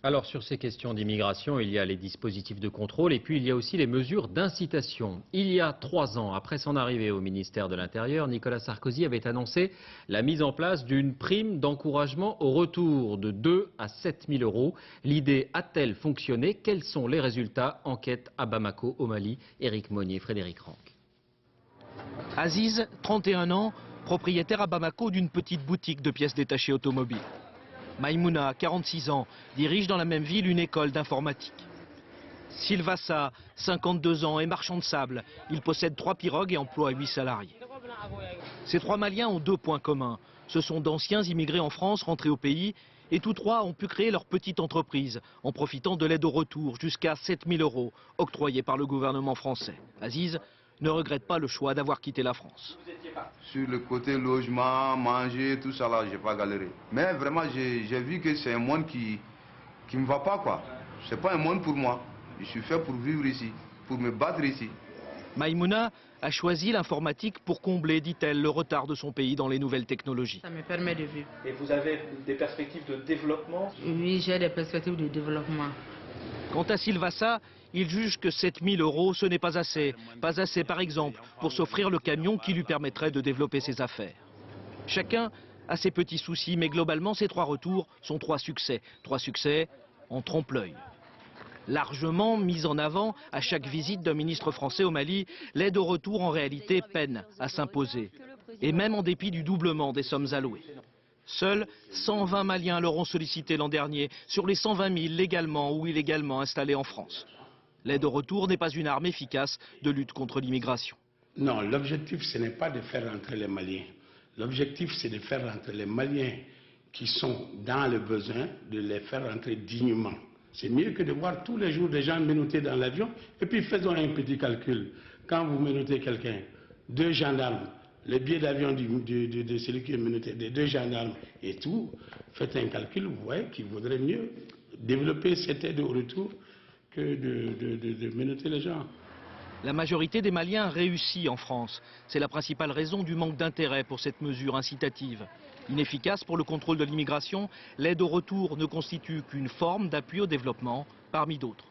Alors sur ces questions d'immigration, il y a les dispositifs de contrôle et puis il y a aussi les mesures d'incitation. Il y a 3 ans, après son arrivée au ministère de l'Intérieur, Nicolas Sarkozy avait annoncé la mise en place d'une prime d'encouragement au retour de 2 à 7 000 euros. L'idée a-t-elle fonctionné? Quels sont les résultats? Enquête à Bamako, au Mali. Éric Monnier, Frédéric Ranck. Aziz, 31 ans, propriétaire à Bamako d'une petite boutique de pièces détachées automobiles. Maïmouna, 46 ans, dirige dans la même ville une école d'informatique. Sylvassa, 52 ans, est marchand de sable. Il possède 3 pirogues et emploie 8 salariés. Ces 3 Maliens ont 2 points communs. Ce sont d'anciens immigrés en France rentrés au pays et tous 3 ont pu créer leur petite entreprise en profitant de l'aide au retour jusqu'à 7 000 euros octroyée par le gouvernement français. Aziz ne regrette pas le choix d'avoir quitté la France. Sur le côté logement, manger, tout ça là, j'ai pas galéré. Mais vraiment, j'ai vu que c'est un monde qui me va pas quoi. C'est pas un monde pour moi. Je suis fait pour vivre ici, pour me battre ici. Maïmouna a choisi l'informatique pour combler, dit-elle, le retard de son pays dans les nouvelles technologies. Ça me permet de vivre. Et vous avez des perspectives de développement? Oui, j'ai des perspectives de développement. Quant à Sylvassa, il juge que 7 000 euros, ce n'est pas assez. Pas assez, par exemple, pour s'offrir le camion qui lui permettrait de développer ses affaires. Chacun a ses petits soucis, mais globalement, ces 3 retours sont 3 succès. 3 succès en trompe-l'œil. Largement mise en avant à chaque visite d'un ministre français au Mali, l'aide au retour en réalité peine à s'imposer. Et même en dépit du doublement des sommes allouées. Seuls 120 Maliens l'auront sollicité l'an dernier, sur les 120 000 légalement ou illégalement installés en France. L'aide au retour n'est pas une arme efficace de lutte contre l'immigration. Non, l'objectif, ce n'est pas de faire rentrer les Maliens. L'objectif, c'est de faire rentrer les Maliens qui sont dans le besoin, de les faire rentrer dignement. C'est mieux que de voir tous les jours des gens menottés dans l'avion. Et puis faisons un petit calcul. Quand vous menottez quelqu'un, 2 gendarmes, le billet d'avion de celui qui est menotté, des 2 gendarmes et tout, faites un calcul, vous voyez qu'il vaudrait mieux développer cette aide au retour que de menotter les gens. La majorité des Maliens réussit en France. C'est la principale raison du manque d'intérêt pour cette mesure incitative. Inefficace pour le contrôle de l'immigration, l'aide au retour ne constitue qu'une forme d'appui au développement parmi d'autres.